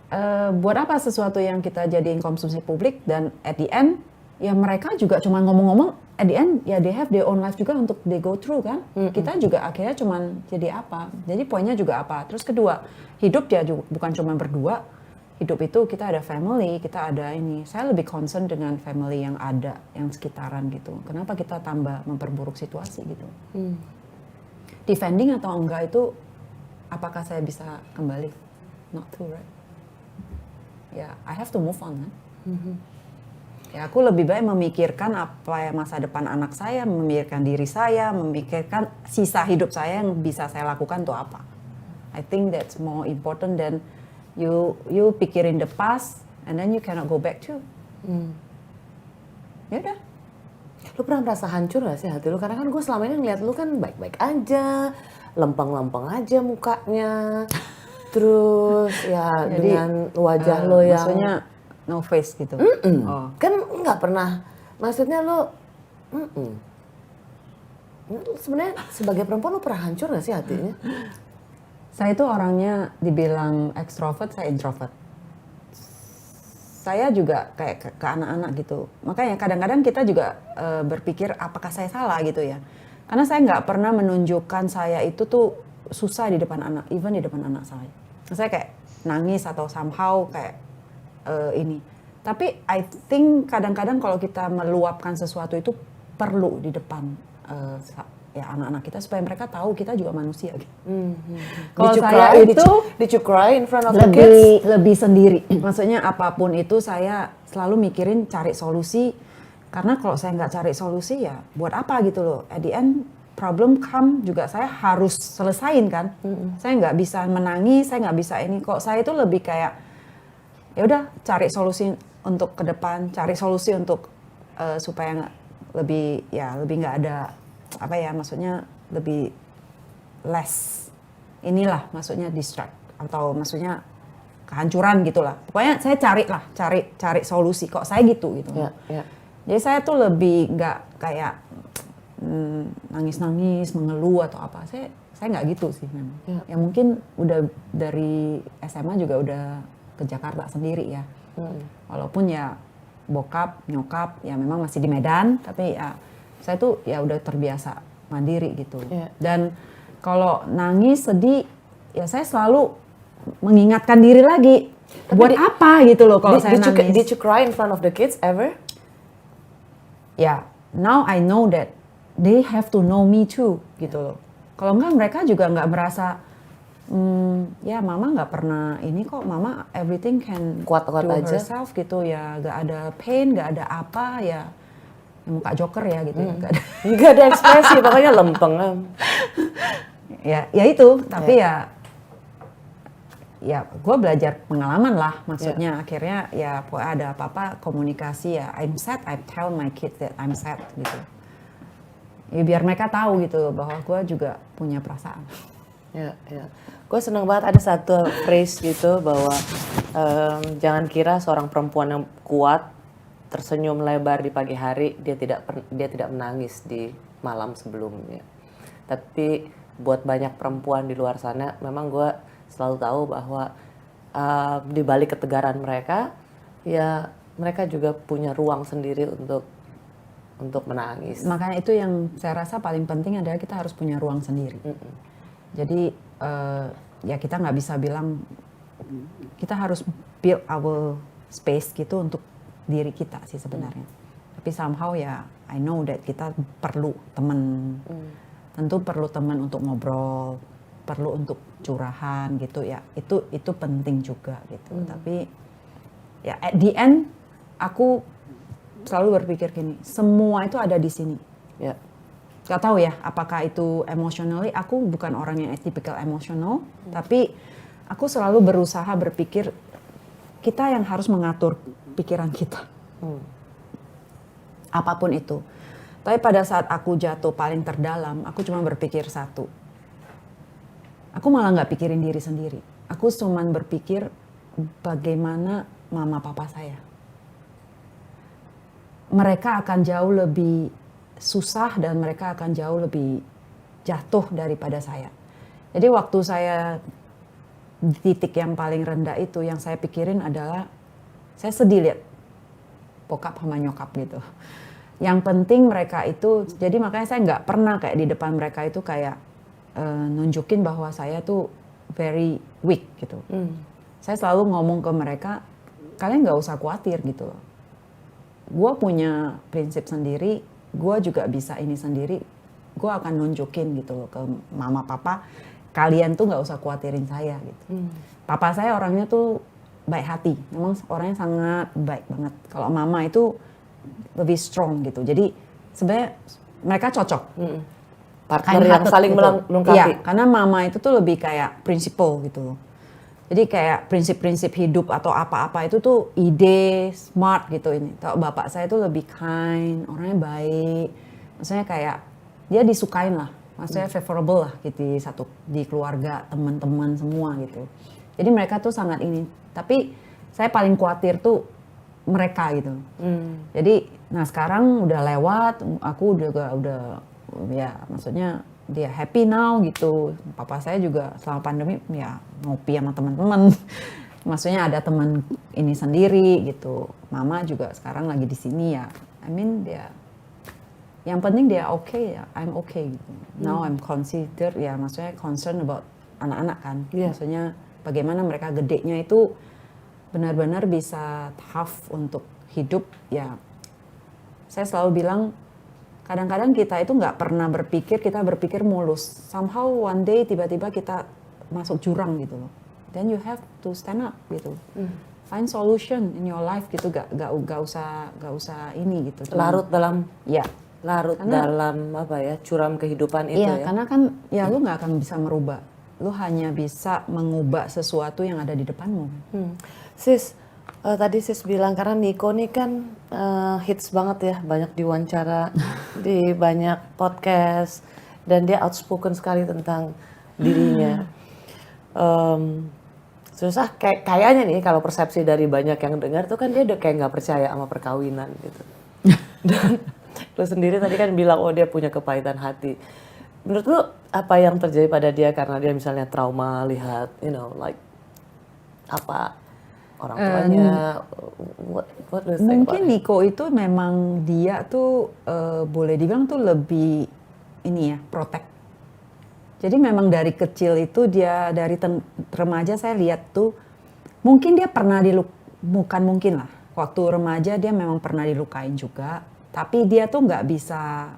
buat apa sesuatu yang kita jadiin konsumsi publik dan at the end ya mereka juga cuma ngomong-ngomong, at the end ya they have their own life juga untuk they go through kan. Kita juga akhirnya cuma jadi apa. Jadi poinnya juga apa. Terus kedua, hidup ya juga bukan cuma berdua. Hidup itu kita ada family, kita ada ini. Saya lebih concern dengan family yang ada, yang sekitaran gitu. Kenapa kita tambah memperburuk situasi gitu. Defending atau enggak itu, apakah saya bisa kembali? Not true, right? Ya, I have to move on kan. Ya, aku lebih baik memikirkan apa ya masa depan anak saya, memikirkan diri saya, memikirkan sisa hidup saya yang bisa saya lakukan tuh apa. I think that's more important than you pikirin the past and then you cannot go back to. Ya udah.
Lu pernah merasa hancur gak sih hati lu? Karena kan gue selama ini ngeliat lu kan baik-baik aja, lempeng-lempeng aja mukanya. Terus ya jadi, dengan wajah lo yang
maksudnya no face gitu.
Oh. Kan nggak pernah, maksudnya lo sebenarnya sebagai perempuan lo pernah hancur gak sih hatinya?
Saya itu orangnya dibilang extrovert, saya introvert. Saya juga kayak ke anak-anak gitu. Makanya kadang-kadang kita juga berpikir apakah saya salah gitu ya. Karena saya nggak pernah menunjukkan saya itu tuh susah di depan anak, even di depan anak saya. Saya kayak nangis atau somehow kayak ini. Tapi I think kadang-kadang kalau kita meluapkan sesuatu itu perlu di depan ya anak-anak kita supaya mereka tahu kita juga manusia. Gitu. Kalau saya itu
did you cry in front of the kids?
Lebih sendiri. Maksudnya apapun itu saya selalu mikirin cari solusi. Karena kalau saya nggak cari solusi ya buat apa gitu loh. At the end problem come juga saya harus selesain kan. Saya nggak bisa menangis, saya nggak bisa ini. Kok saya itu lebih kayak ya udah cari solusi untuk ke depan, cari solusi untuk supaya lebih nggak ada apa ya, maksudnya lebih less inilah maksudnya distract atau maksudnya kehancuran gitulah. Pokoknya saya cari solusi. Kok saya gitu.
Yeah.
Jadi saya tuh lebih nggak kayak nangis-nangis, mengeluh atau apa. Saya nggak gitu sih memang. Ya mungkin udah dari SMA juga udah ke Jakarta sendiri ya. Walaupun ya bokap, nyokap ya memang masih di Medan, tapi ya saya tuh ya udah terbiasa mandiri gitu. Dan kalau nangis, sedih, ya saya selalu mengingatkan diri lagi. Tapi buat apa gitu loh kalau saya nangis.
Did you cry in front of the kids ever?
Ya, now I know that they have to know me too gitu loh. Kalau enggak mereka juga nggak merasa, ya mama nggak pernah ini kok, mama everything can
Kuat-kuat
do
aja.
herself gitu ya, nggak ada pain, nggak ada apa ya, muka joker ya gitu ya, nggak ada.
Nggak ada ekspresi, pokoknya lempeng.
Ya itu, tapi ya gue belajar pengalaman lah, maksudnya akhirnya ya pokoknya ada apa-apa komunikasi ya, I'm sad, I tell my kids that I'm sad gitu. Ya biar mereka tahu gitu bahwa gue juga punya perasaan.
Ya. Gue seneng banget ada satu phrase gitu bahwa jangan kira seorang perempuan yang kuat tersenyum lebar di pagi hari dia tidak menangis di malam sebelumnya. Tapi buat banyak perempuan di luar sana, memang gue selalu tahu bahwa di balik ketegaran mereka, ya mereka juga punya ruang sendiri untuk menangis.
Makanya itu yang saya rasa paling penting adalah kita harus punya ruang sendiri. Jadi ya kita nggak bisa bilang, kita harus build our space gitu untuk diri kita sih sebenarnya. Tapi somehow ya I know that kita perlu teman. Tentu perlu teman untuk ngobrol, perlu untuk curahan gitu ya. Itu penting juga gitu. Tapi ya at the end aku selalu berpikir gini, semua itu ada di sini.
Ya.
Gak tahu ya, apakah itu emotionally, aku bukan orang yang typical emotional, tapi aku selalu berusaha berpikir, kita yang harus mengatur pikiran kita. Apapun itu. Tapi pada saat aku jatuh paling terdalam, aku cuma berpikir satu. Aku malah gak pikirin diri sendiri. Aku cuma berpikir bagaimana mama papa saya. Mereka akan jauh lebih susah dan mereka akan jauh lebih jatuh daripada saya. Jadi waktu saya di titik yang paling rendah itu, yang saya pikirin adalah saya sedih lihat bokap sama nyokap gitu. Yang penting mereka itu, jadi makanya saya nggak pernah kayak di depan mereka itu kayak nunjukin bahwa saya tuh very weak gitu. Saya selalu ngomong ke mereka, kalian nggak usah khawatir gitu loh. Gue punya prinsip sendiri, gue juga bisa ini sendiri, gue akan nunjukin gitu loh ke mama papa, kalian tuh nggak usah khawatirin saya gitu. Papa saya orangnya tuh baik hati, memang orangnya sangat baik banget. Kalau mama itu lebih strong gitu, jadi sebenarnya mereka cocok.
Partner yang saling
gitu.
melengkapi.
Iya, karena mama itu tuh lebih kayak prinsipal gitu loh. Jadi kayak prinsip-prinsip hidup atau apa-apa itu tuh ide, smart gitu ini. Kalau bapak saya tuh lebih kind, orangnya baik. Maksudnya kayak dia disukain lah. Maksudnya favorable lah gitu di keluarga, teman-teman semua gitu. Jadi mereka tuh sangat ini. Tapi saya paling khawatir tuh mereka gitu. Jadi nah sekarang udah lewat, aku juga udah ya maksudnya dia happy now gitu. Papa saya juga selama pandemi ya ngopi sama teman-teman. Maksudnya ada teman ini sendiri gitu. Mama juga sekarang lagi di sini ya. I mean dia, yang penting dia okay ya. I'm okay gitu. Now I'm consider ya, maksudnya concern about anak-anak kan. Maksudnya bagaimana mereka gedenya itu benar-benar bisa tough untuk hidup ya. Saya selalu bilang, kadang-kadang kita itu nggak pernah berpikir, kita berpikir mulus. Somehow one day tiba-tiba kita masuk jurang gitu loh. Then you have to stand up gitu. Find solution in your life gitu. Gak usah ini gitu.
Larut dalam
karena,
dalam apa ya, curam kehidupan itu ya.
Karena kan ya lu nggak akan bisa merubah. Lu hanya bisa mengubah sesuatu yang ada di depanmu.
Sis, tadi Sis bilang karena Nico nih kan hits banget ya, banyak diwawancara di banyak podcast dan dia outspoken sekali tentang dirinya. Susah kayaknya nih kalau persepsi dari banyak yang dengar tuh kan dia udah kayak nggak percaya sama perkawinan gitu. Dan lu sendiri tadi kan bilang oh dia punya kepahitan hati. Menurut lu apa yang terjadi pada dia karena dia misalnya trauma lihat like apa orang tuanya, what do you think
mungkin Nico itu memang dia tuh boleh dibilang tuh lebih ini ya, protect. Jadi memang dari kecil itu dia dari remaja saya lihat tuh mungkin dia pernah bukan mungkin lah. Waktu remaja dia memang pernah dilukain juga, tapi dia tuh nggak bisa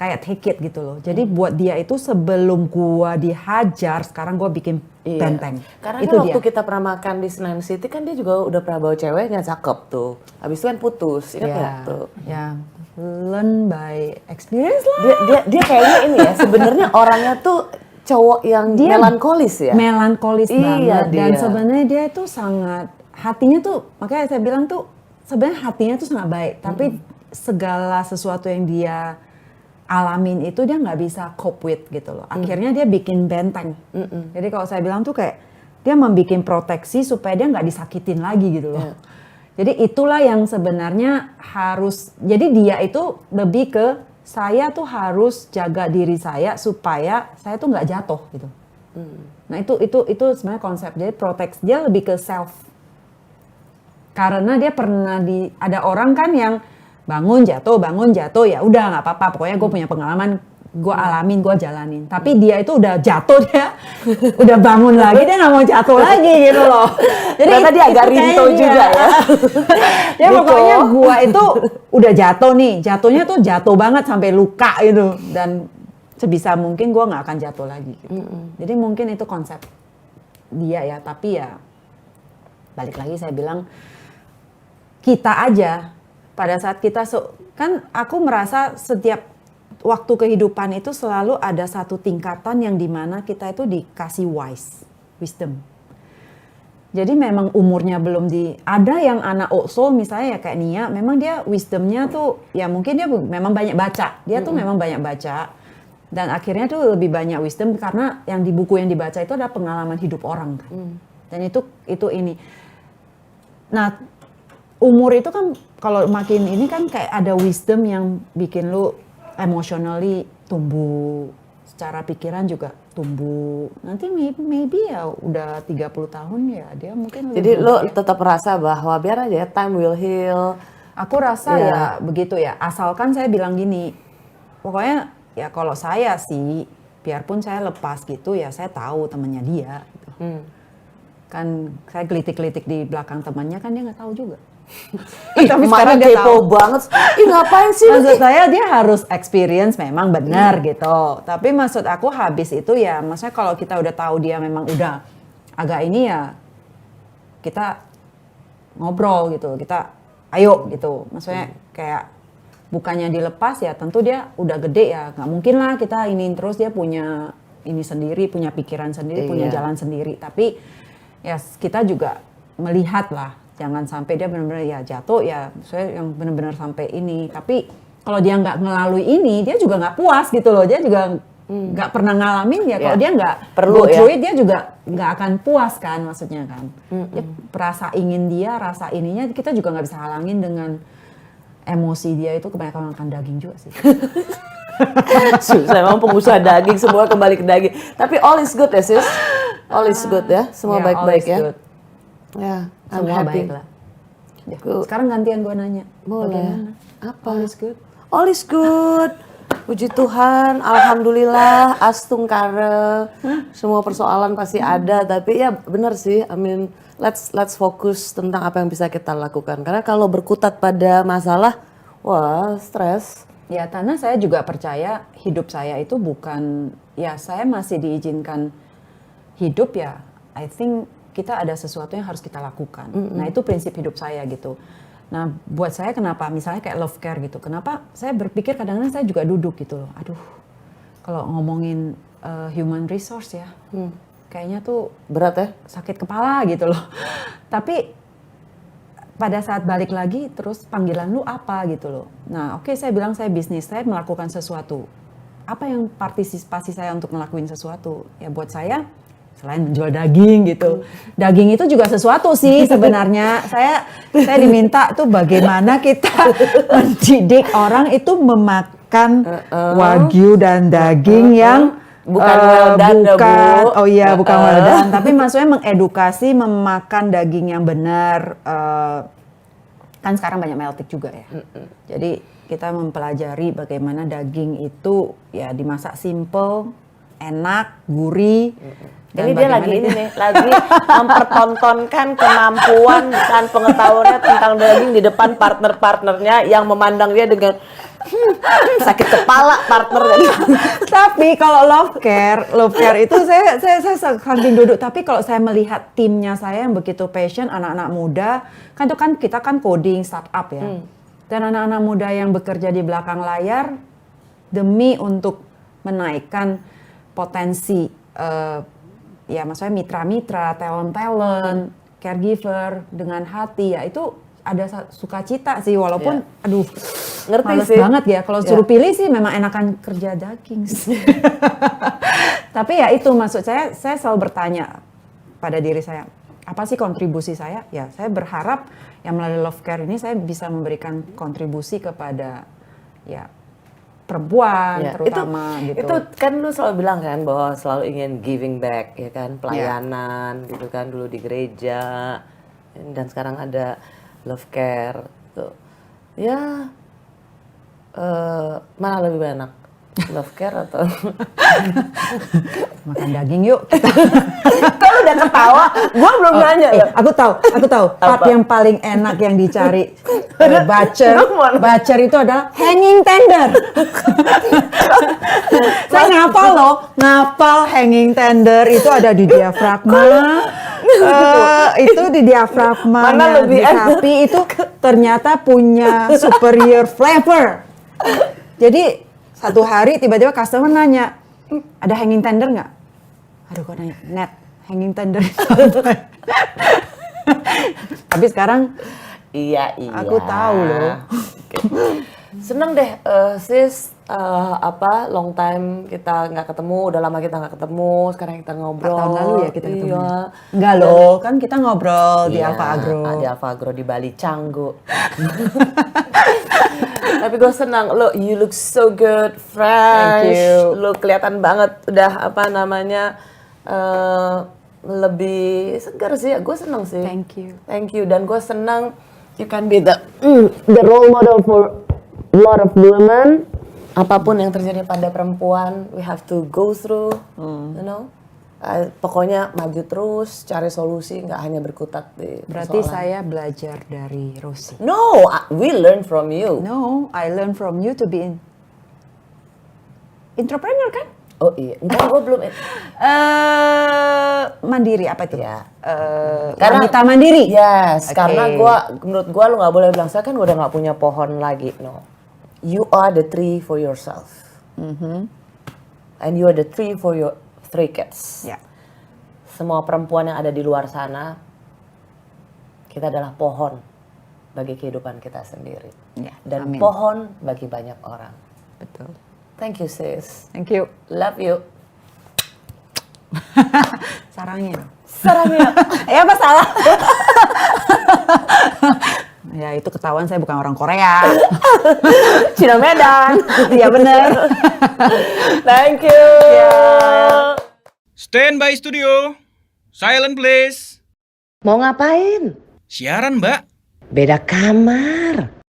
kayak take it gitu loh. Jadi buat dia itu sebelum gua dihajar, sekarang gua bikin benteng.
Karena
itu
kan waktu
dia.
kita pernah makan di Senayan City kan dia juga udah pernah bawa ceweknya cakep tuh. Habis itu kan putus, ingat nggak tuh?
Ya, learn by experience lah.
Dia kayaknya ini ya sebenarnya orangnya tuh cowok yang
Dia
melankolis ya.
Melankolis
Iya,
banget dan
dia.
sebenarnya dia tuh sangat hatinya tuh, makanya saya bilang tuh sebenarnya hatinya tuh sangat baik, tapi segala sesuatu yang dia alamin itu dia nggak bisa cope with gitu loh. Akhirnya dia bikin benteng. Jadi kalau saya bilang tuh kayak dia membikin proteksi supaya dia nggak disakitin lagi gitu loh. Jadi itulah yang sebenarnya harus. Jadi dia itu lebih ke saya tuh harus jaga diri saya supaya saya tuh nggak jatuh gitu. Nah itu sebenarnya konsep. Jadi proteksi dia lebih ke self. Karena dia pernah ada orang kan yang bangun jatuh ya udah nggak apa-apa. Pokoknya gue punya pengalaman, gue alamin, gue jalanin. Tapi dia itu udah jatuh dia, udah bangun lagi dia nggak mau jatuh lagi gitu loh. Jadi
Ternyata dia agak rinto juga ya.
Ya pokoknya gue itu udah jatuh nih, jatuhnya tuh jatuh banget sampai luka gitu. Dan sebisa mungkin gue nggak akan jatuh lagi. Gitu. Jadi mungkin itu konsep dia ya. Tapi ya balik lagi saya bilang kita aja pada saat kita kan aku merasa setiap waktu kehidupan itu selalu ada satu tingkatan yang dimana kita itu dikasih wisdom. Jadi memang umurnya belum ada yang anak Oxford misalnya ya kayak Nia, memang dia wisdomnya tuh ya mungkin dia memang banyak baca, dia tuh memang banyak baca dan akhirnya tuh lebih banyak wisdom karena yang di buku yang dibaca itu ada pengalaman hidup orang kan. Dan itu ini. Nah umur itu kan kalau makin ini kan kayak ada wisdom yang bikin lu emotionally tumbuh, secara pikiran juga tumbuh. Nanti maybe ya udah 30 tahun ya dia mungkin lebih.
Jadi lo tetap merasa bahwa biar aja time will heal.
Aku rasa ya begitu ya. Asalkan saya bilang gini, pokoknya ya kalau saya sih biarpun saya lepas gitu ya saya tahu temannya dia. Gitu. Kan saya gelitik-gelitik di belakang temannya kan dia nggak tahu juga.
Tapi sekarang dia kepo banget. Ih ngapain sih?
Maksud saya dia harus experience memang benar gitu. Tapi maksud aku habis itu ya, maksudnya kalau kita udah tahu dia memang udah agak ini ya, kita ngobrol gitu. Kita ayo gitu. Maksudnya kayak bukannya dilepas ya, tentu dia udah gede ya. Nggak mungkin lah kita ini terus dia punya ini sendiri, punya pikiran sendiri, punya jalan sendiri. Tapi ya kita juga melihat lah. Jangan sampai dia benar-benar ya jatuh ya, saya yang benar-benar sampai ini. Tapi kalau dia nggak melalui ini, dia juga nggak puas gitu loh. Dia juga nggak pernah ngalamin ya. Kalau dia nggak
perlu
go through it, dia juga nggak akan puas kan maksudnya kan. Ya, rasa ingin dia, rasa ininya kita juga nggak bisa halangin dengan emosi dia itu kebanyakan makan daging juga sih.
Susah emang pengusaha daging semua kembali ke daging. Tapi all is good ya sis, all is good ya, semua baik-baik ya.
Good.
Ya, I'm
Semua
happy.
baik lah. Ya, sekarang gantian gue nanya.
Boleh.
Bagaimana?
Apa?
All is good.
All is good. Puji Tuhan, alhamdulillah, astungkara. Semua persoalan pasti ada, tapi ya benar sih. I mean, let's fokus tentang apa yang bisa kita lakukan. Karena kalau berkutat pada masalah, wah, stres.
Ya, karena saya juga percaya hidup saya itu bukan, ya saya masih diizinkan hidup ya, I think kita ada sesuatu yang harus kita lakukan. Nah itu prinsip hidup saya gitu. Nah buat saya kenapa, misalnya kayak love care gitu, kenapa saya berpikir kadang-kadang saya juga duduk gitu loh, aduh kalau ngomongin human resource ya, kayaknya tuh
berat ya,
sakit kepala gitu loh. Tapi pada saat balik lagi terus panggilan lu apa gitu loh. Nah oke, saya bilang saya bisnis, saya melakukan sesuatu. Apa yang partisipasi saya untuk ngelakuin sesuatu? Ya buat saya selain menjual daging gitu. Daging itu juga sesuatu sih sebenarnya. Saya diminta tuh bagaimana kita mendidik orang itu memakan wagyu dan daging yang
bukan well done, Bu.
Oh iya, bukan well done, tapi maksudnya mengedukasi memakan daging yang benar. Kan sekarang banyak meltik juga ya. Jadi kita mempelajari bagaimana daging itu ya dimasak simple, enak, gurih.
Jadi dia lagi ini nih, lagi mempertontonkan kemampuan dan pengetahuannya tentang daging di depan partner-partnernya yang memandang dia dengan Sakit kepala partner.
Tapi kalau love care itu saya saking duduk. Tapi kalau saya melihat timnya saya yang begitu passion, anak-anak muda, kan itu kan kita kan coding startup ya. Dan anak-anak muda yang bekerja di belakang layar demi untuk menaikkan potensi, ya maksudnya mitra-mitra, talent, caregiver dengan hati ya itu ada sukacita sih walaupun aduh
Ngerti
males
sih.
banget ya kalau suruh pilih sih memang enakan kerja daging sih. Tapi ya itu maksud saya selalu bertanya pada diri saya, apa sih kontribusi saya? Ya saya berharap yang melalui love care ini saya bisa memberikan kontribusi kepada ya perempuan terutama gitu.
Itu kan lu selalu bilang kan bahwa selalu ingin giving back ya kan, pelayanan gitu kan dulu di gereja dan sekarang ada love care tuh. Ya mana lebih enak? Love care atau
Makan daging yuk.
kalau udah ketawa, gua belum nanya loh.
Aku tahu. Part yang paling enak yang dicari bacer itu adalah hanging tender. Saya ngapal hanging tender itu ada di diafragma. Itu di diafragma di sapi itu ternyata punya superior flavor. Jadi satu hari tiba-tiba customer nanya, ada hanging tender nggak? Aduh, kok nanya, net hanging tender. Tapi sekarang
Iya.
aku tahu loh.
Oke. Seneng deh, sis. Long time kita nggak ketemu, udah lama kita nggak ketemu. Sekarang kita
4
ngobrol.
tahun lalu ya kita ketemu.
Iya.
Enggak loh, kan kita ngobrol di
Iya,
Alfa Agro.
Di Alfa Agro di Bali Canggu. Tapi gue senang, you look so good, fresh.
Thank you.
Lo kelihatan banget udah lebih segar sih. Gue senang sih. Thank you. Dan gue senang you can be the role model for a lot of women. Apapun yang terjadi pada perempuan, we have to go through, you know. Pokoknya maju terus, cari solusi, nggak hanya berkutat di
Berarti
persoalan.
saya belajar dari Rosie.
No, we learn from you.
No, I learn from you to be entrepreneur kan?
Oh iya, enggak, gue belum.
Mandiri apa itu?
Ya.
Karena wanita mandiri.
Yes,
Oke.
karena menurut gue lu nggak boleh bilang saya kan udah nggak punya pohon lagi. No, you are the tree for yourself, and you are the tree for your 3 kids.
Ya.
Semua perempuan yang ada di luar sana, kita adalah pohon bagi kehidupan kita sendiri.
Ya,
Dan
amin.
pohon bagi banyak orang.
Betul.
Thank you sis.
Thank you.
Love you.
Sarangnya.
Ya apa salah?
Ya itu ketahuan saya bukan orang Korea.
Cina Medan.
Iya bener.
Thank you.
Stand by studio. Silent please.
Mau ngapain?
Siaran, Mbak.
Beda kamar.